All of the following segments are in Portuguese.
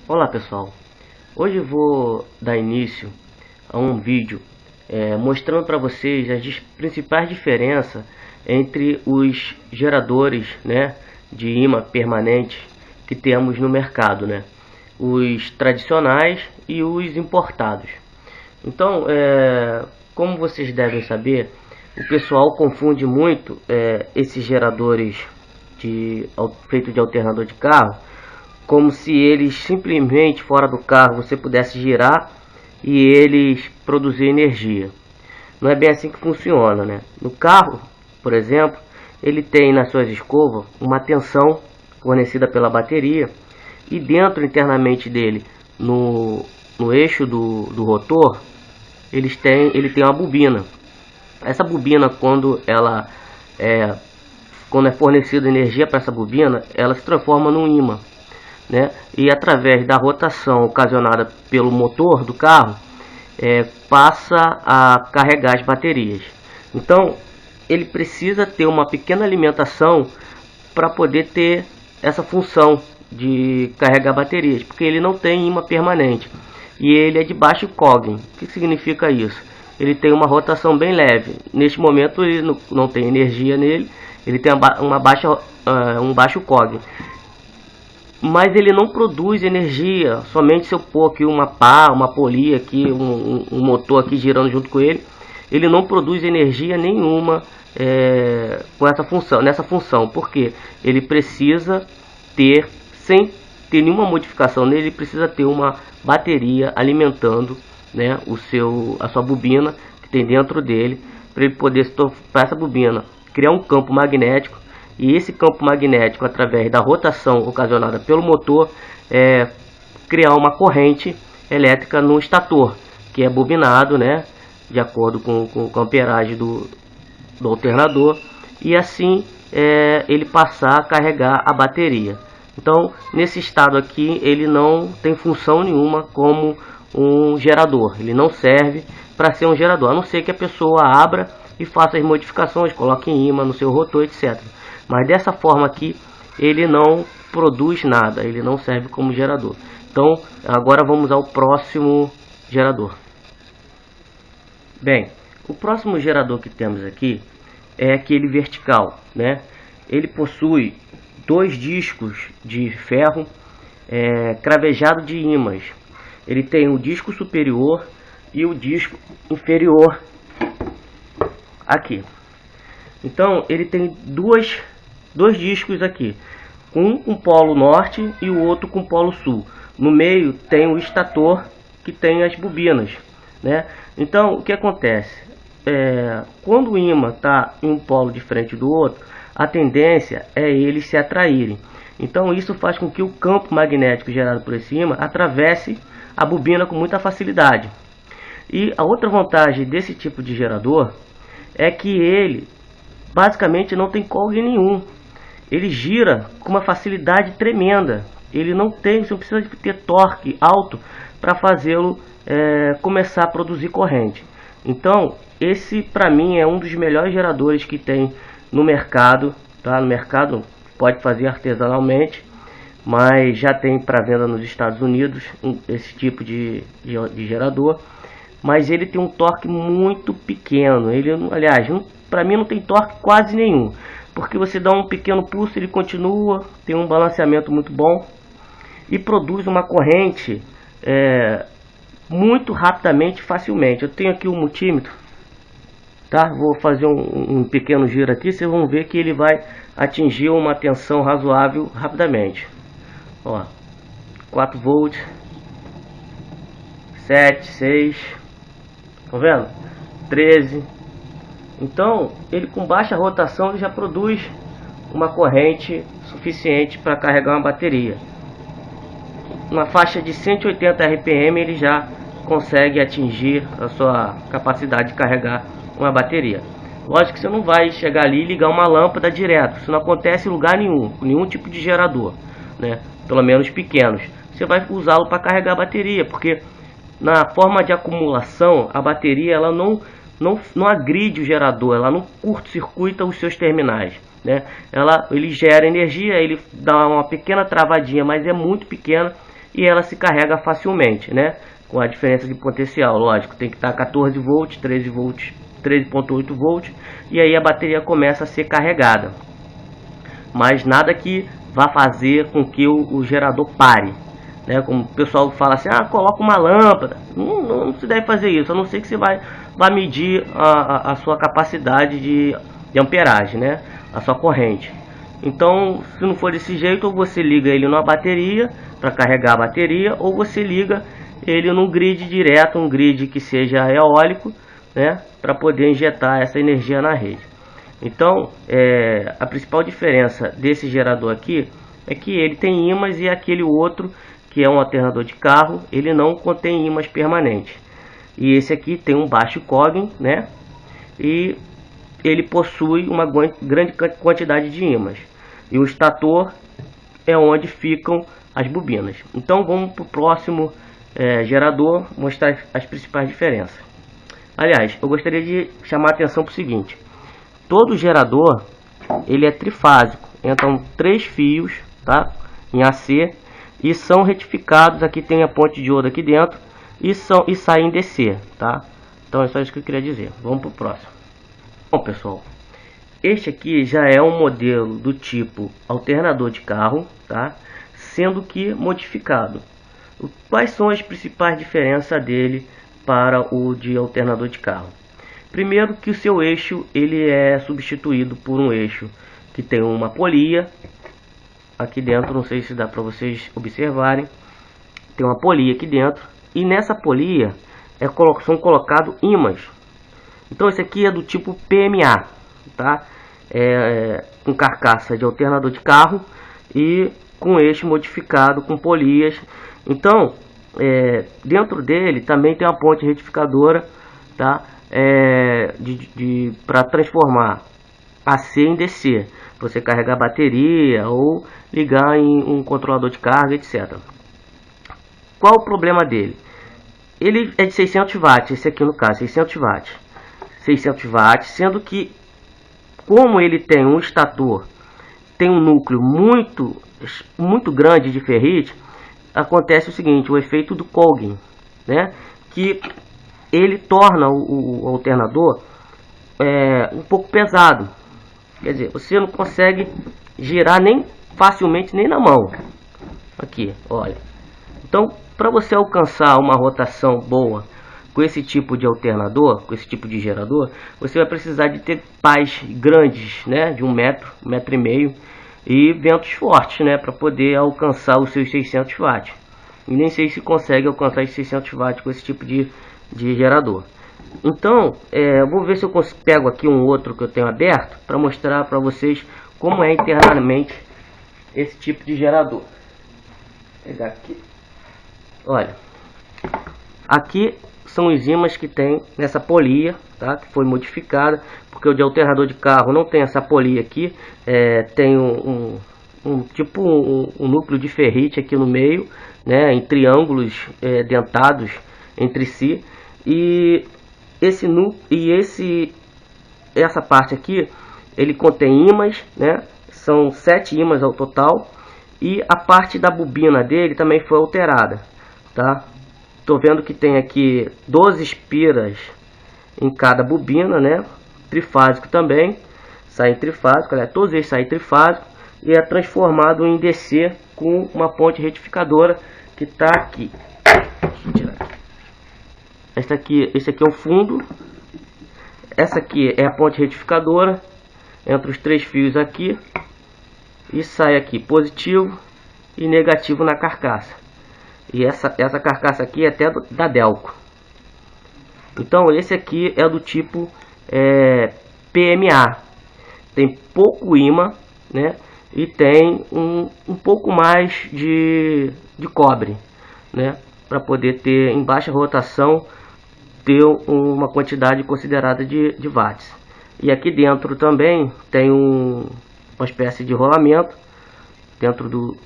Olá pessoal, hoje eu vou dar início a um vídeo mostrando para vocês as principais diferenças entre os geradores, de ímã permanente que temos no mercado, os tradicionais e os importados. Então, como vocês devem saber, o pessoal confunde muito esses geradores feito de alternador de carro, como se eles simplesmente fora do carro você pudesse girar e eles produzir energia. Não é bem assim que funciona, No carro, por exemplo, ele tem nas suas escovas uma tensão fornecida pela bateria, e dentro internamente dele, no eixo do rotor, ele tem uma bobina. Essa bobina, quando é fornecida energia para essa bobina, ela se transforma num ímã. E através da rotação ocasionada pelo motor do carro, passa a carregar as baterias. Então ele precisa ter uma pequena alimentação para poder ter essa função de carregar baterias, porque ele não tem ímã permanente e ele é de baixo Cogen. O que significa isso? Ele tem uma rotação bem leve. Neste momento ele não tem energia nele, ele tem um baixo Cogen. Mas ele não produz energia. Somente se eu pôr aqui uma pá, uma polia aqui, um motor aqui girando junto com ele, ele não produz energia nenhuma nessa função, porque ele precisa ter, sem ter nenhuma modificação nele, ele precisa ter uma bateria alimentando a sua bobina que tem dentro dele, para ele poder, para essa bobina, criar um campo magnético. E esse campo magnético, através da rotação ocasionada pelo motor, criar uma corrente elétrica no estator, que é bobinado, de acordo com a amperagem do alternador, e assim ele passar a carregar a bateria. Então, nesse estado aqui, ele não tem função nenhuma como um gerador. Ele não serve para ser um gerador, a não ser que a pessoa abra e faça as modificações, coloque ímã no seu rotor, etc. Mas dessa forma aqui, ele não produz nada, ele não serve como gerador. Então, agora vamos ao próximo gerador. Bem, o próximo gerador que temos aqui é aquele vertical, Ele possui dois discos de ferro cravejado de ímãs. Ele tem o disco superior e o disco inferior aqui. Então, ele tem dois discos aqui, um com polo norte e o outro com polo sul. No meio tem o estator, que tem as bobinas, Então o que acontece? Quando o ímã está em um polo diferente do outro, a tendência é eles se atraírem. Então isso faz com que o campo magnético gerado por esse ímã atravesse a bobina com muita facilidade. E a outra vantagem desse tipo de gerador é que ele basicamente não tem Cogen nenhum. Ele gira com uma facilidade tremenda. Ele você não precisa ter torque alto para fazê-lo começar a produzir corrente. Então, esse para mim é um dos melhores geradores que tem no mercado. No mercado pode fazer artesanalmente, mas já tem para venda nos Estados Unidos esse tipo de gerador. Mas ele tem um torque muito pequeno. Ele, aliás, para mim não tem torque quase nenhum, porque você dá um pequeno pulso, ele continua, tem um balanceamento muito bom e produz uma corrente muito rapidamente, facilmente. Eu tenho aqui um multímetro, vou fazer um pequeno giro aqui, vocês vão ver que ele vai atingir uma tensão razoável rapidamente. 4 volts, 7, 6, estão vendo? 13. Então, ele com baixa rotação ele já produz uma corrente suficiente para carregar uma bateria. Na faixa de 180 RPM ele já consegue atingir a sua capacidade de carregar uma bateria. Lógico que você não vai chegar ali e ligar uma lâmpada direto. Isso não acontece em lugar nenhum, com nenhum tipo de gerador, pelo menos pequenos. Você vai usá-lo para carregar a bateria, porque na forma de acumulação, a bateria ela não agride o gerador, ela não curto-circuita os seus terminais, ele gera energia, ele dá uma pequena travadinha, mas é muito pequena, e ela se carrega facilmente, né? Com a diferença de potencial, lógico, tem que estar 14 volts, 13 volts, 13.8 volts, e aí a bateria começa a ser carregada. Mas nada que vá fazer com que o gerador pare, né? Como o pessoal fala assim, coloca uma lâmpada. Não se deve fazer isso, a não ser que você vai medir a sua capacidade de amperagem, né? A sua corrente. Então, se não for desse jeito, ou você liga ele numa bateria para carregar a bateria, ou você liga ele num grid direto, um grid que seja eólico, né, para poder injetar essa energia na rede. Então, a principal diferença desse gerador aqui é que ele tem ímãs, e aquele outro, que é um alternador de carro, ele não contém ímãs permanentes. E esse aqui tem um baixo Cogen, né, e ele possui uma grande quantidade de ímãs. E o estator é onde ficam as bobinas. Então vamos para o próximo gerador, mostrar as principais diferenças. Aliás, eu gostaria de chamar a atenção para o seguinte: todo gerador ele é trifásico, então 3 fios, tá, em AC, e são retificados. Aqui tem a ponte de ouro aqui dentro, e saem em DC, tá? Então é só isso que eu queria dizer. Vamos para o próximo. Bom, pessoal, este aqui já é um modelo do tipo alternador de carro, tá? Sendo que modificado. Quais são as principais diferenças dele para o de alternador de carro? Primeiro, que o seu eixo ele é substituído por um eixo que tem uma polia aqui dentro. Não sei se dá para vocês observarem. Tem uma polia aqui dentro, e nessa polia são colocados ímãs. Então esse aqui é do tipo PMA, tá? Com carcaça de alternador de carro e com eixo modificado com polias. Então dentro dele também tem uma ponte retificadora, tá? Para transformar AC em DC, você carregar a bateria ou ligar em um controlador de carga, etc. Qual o problema dele? Ele é de 600 watts, esse aqui no caso, 600 watts. 600 watts, sendo que, como ele tem um estator, tem um núcleo muito grande de ferrite, acontece o seguinte: o efeito do Cogen, né, que ele torna o alternador um pouco pesado. Quer dizer, você não consegue girar nem facilmente, nem na mão. Aqui, olha. Então, para você alcançar uma rotação boa com esse tipo de alternador, com esse tipo de gerador, você vai precisar de ter pás grandes, né, de 1 metro, 1,5 metro, e ventos fortes, né, para poder alcançar os seus 600 watts. E nem sei se consegue alcançar os 600 watts com esse tipo de gerador. Então, eu vou ver se eu pego aqui um outro que eu tenho aberto para mostrar para vocês como é internamente esse tipo de gerador. Vou pegar aqui. Olha, aqui são os ímãs que tem nessa polia, tá? Que foi modificada, porque o de alternador de carro não tem essa polia aqui. Tem um núcleo de ferrite aqui no meio, né? Em triângulos dentados entre si. E essa parte aqui, ele contém ímãs, né? São 7 ímãs ao total. E a parte da bobina dele também foi alterada, tá? Tô vendo que tem aqui 12 espiras em cada bobina, né? Trifásico também, sai trifásico, todos eles saem trifásico, e é transformado em DC com uma ponte retificadora que está aqui. Deixa eu tirar aqui. Esse aqui é o fundo. Essa aqui é a ponte retificadora, entre os 3 fios aqui, e sai aqui positivo e negativo na carcaça. E essa carcaça aqui é até da Delco. Então esse aqui é do tipo PMA. Tem pouco ímã, né? E tem um pouco mais de cobre, né? Para poder ter em baixa rotação, ter uma quantidade considerada de watts. E aqui dentro também tem uma espécie de rolamento dentro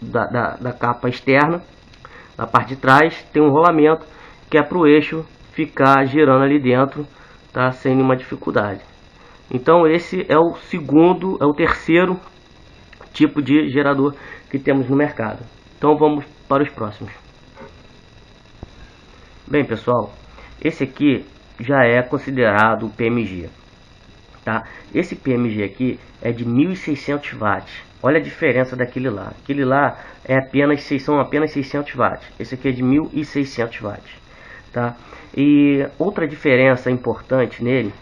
da capa externa. Na parte de trás tem um rolamento que é para o eixo ficar girando ali dentro, tá, sem nenhuma dificuldade. Então esse é o terceiro tipo de gerador que temos no mercado. Então vamos para os próximos. Bem, pessoal, esse aqui já é considerado o PMG, tá? Esse PMG aqui é de 1600 watts. Olha a diferença daquele lá. Aquele lá são apenas 600 watts. Esse aqui é de 1600 watts, tá? E outra diferença importante nele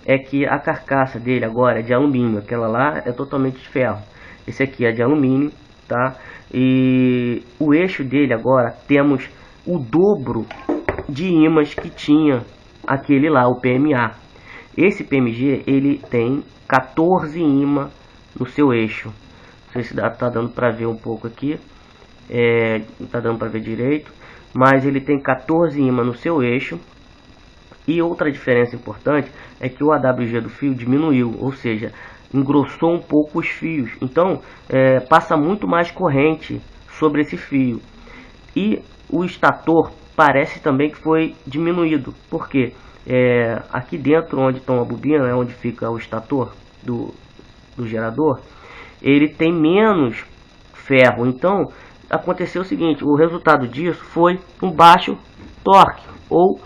é que a carcaça dele agora é de alumínio. Aquela lá é totalmente de ferro. Esse aqui é de alumínio, tá? E o eixo dele agora temos o dobro de ímãs que tinha aquele lá, o PMA. Esse PMG ele tem 14 ímãs no seu eixo. Não sei se tá dando para ver um pouco aqui, não tá dando para ver direito, mas ele tem 14 ímãs no seu eixo. E outra diferença importante é que o AWG do fio diminuiu, ou seja, engrossou um pouco os fios. Então passa muito mais corrente sobre esse fio. E o estator parece também que foi diminuído, porque aqui dentro onde estão a bobina, onde fica o estator do gerador, ele tem menos ferro. Então aconteceu o seguinte, o resultado disso foi um baixo torque ou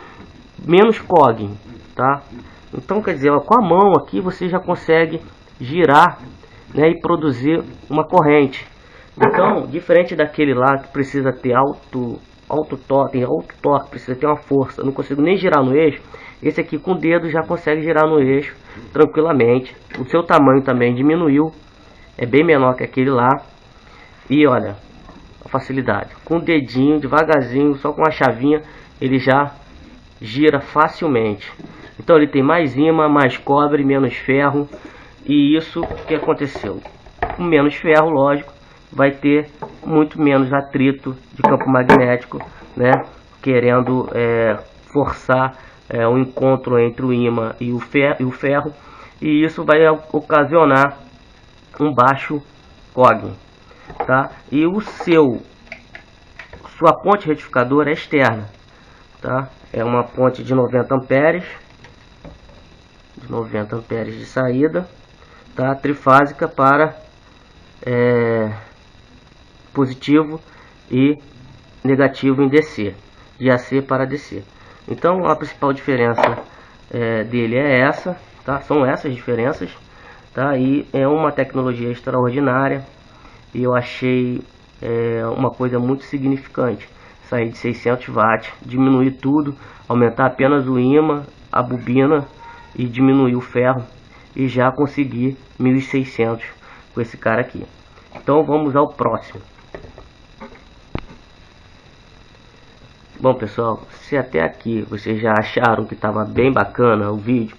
menos cogging, tá? Então quer dizer, ó, com a mão aqui você já consegue girar, né, e produzir uma corrente. Então, diferente daquele lá que precisa ter alto torque, precisa ter uma força, não consigo nem girar no eixo. Esse aqui com o dedo já consegue girar no eixo tranquilamente. O seu tamanho também diminuiu, é bem menor que aquele lá. E olha a facilidade, com o dedinho, devagarzinho, só com a chavinha, ele já gira facilmente. Então ele tem mais ímã, mais cobre, menos ferro. E isso que aconteceu, com menos ferro, lógico, vai ter muito menos atrito de campo magnético, né, querendo forçar o encontro entre o ímã e o ferro, e isso vai ocasionar um baixo cogging, tá? E sua ponte retificadora é externa, tá? É uma ponte de 90 amperes, de saída, tá? Trifásica para positivo e negativo em DC, de AC para DC. Então a principal diferença dele é essa, tá? São essas diferenças, tá? E é uma tecnologia extraordinária, e eu achei uma coisa muito significante, sair de 600 watts, diminuir tudo, aumentar apenas o ímã, a bobina e diminuir o ferro, e já conseguir 1600 com esse cara aqui. Então vamos ao próximo. Bom, pessoal, se até aqui vocês já acharam que estava bem bacana o vídeo,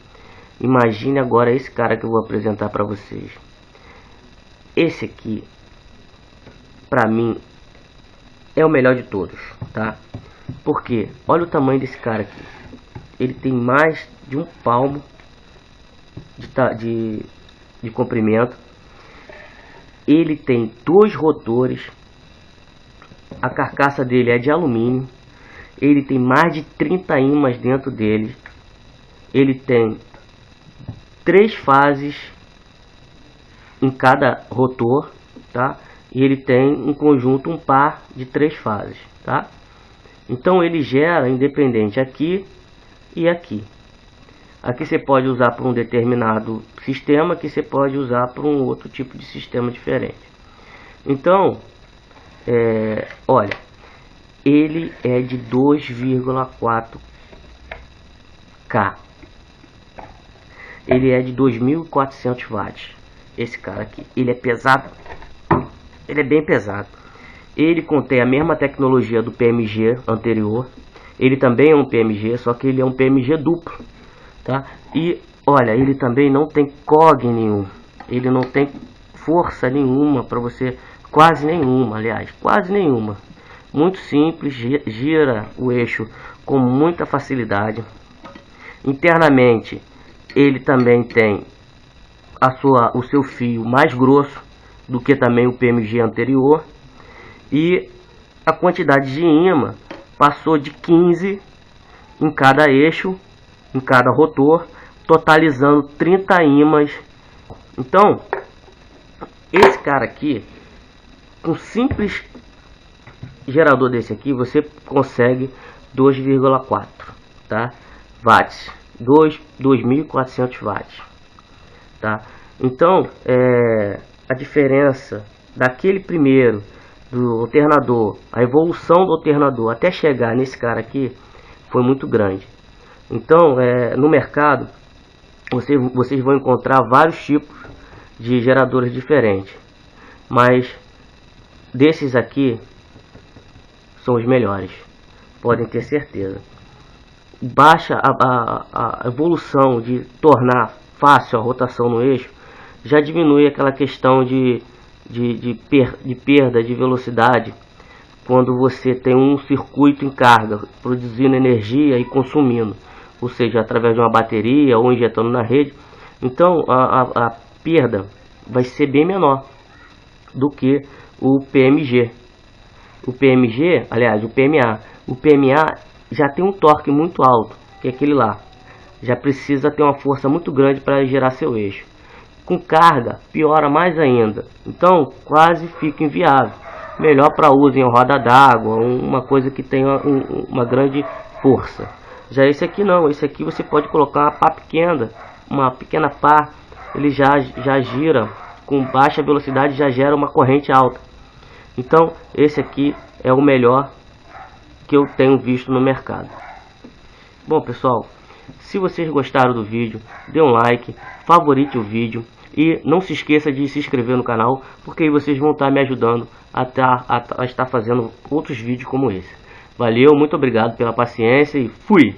imagine agora esse cara que eu vou apresentar para vocês. Esse aqui, para mim, é o melhor de todos, tá? Porque olha o tamanho desse cara aqui. Ele tem mais de um palmo de comprimento. Ele tem 2 rotores. A carcaça dele é de alumínio. Ele tem mais de 30 ímãs dentro dele. Ele tem 3 fases em cada rotor, tá? E ele tem um conjunto, um par de 3 fases, tá? Então ele gera independente aqui e aqui. Aqui você pode usar para um determinado sistema, que você pode usar para um outro tipo de sistema diferente. Então, olha, ele é de 2,4 K. Ele é de 2400 watts. Esse cara aqui, ele é pesado. Ele é bem pesado. Ele contém a mesma tecnologia do PMG anterior. Ele também é um PMG, só que ele é um PMG duplo, tá? E olha, ele também não tem cogging nenhum. Ele não tem força nenhuma para você, quase nenhuma, aliás, quase nenhuma. Muito simples, gira o eixo com muita facilidade. Internamente, ele também tem o seu fio mais grosso do que também o PMG anterior. E a quantidade de ímã passou de 15 em cada eixo, em cada rotor, totalizando 30 ímãs. Então, esse cara aqui, com simples gerador desse aqui você consegue 2,4, tá? Watts, 2.400 watts, tá? Então a diferença daquele primeiro do alternador, a evolução do alternador até chegar nesse cara aqui foi muito grande. Então no mercado vocês vão encontrar vários tipos de geradores diferentes, mas desses aqui são os melhores, podem ter certeza. Baixa a evolução de tornar fácil a rotação no eixo, já diminui aquela questão de perda de velocidade quando você tem um circuito em carga, produzindo energia e consumindo, ou seja, através de uma bateria ou injetando na rede. Então a perda vai ser bem menor do que o PMG. O PMG, aliás, o PMA. O PMA já tem um torque muito alto, que é aquele lá. Já precisa ter uma força muito grande para gerar seu eixo. Com carga, piora mais ainda. Então, quase fica inviável. Melhor para uso em roda d'água, uma coisa que tenha uma grande força. Já esse aqui não, esse aqui você pode colocar uma pequena pá, ele já gira com baixa velocidade, já gera uma corrente alta. Então esse aqui é o melhor que eu tenho visto no mercado. Bom pessoal, se vocês gostaram do vídeo, dê um like, favorite o vídeo e não se esqueça de se inscrever no canal, porque aí vocês vão estar me ajudando a estar fazendo outros vídeos como esse. Valeu, muito obrigado pela paciência e fui!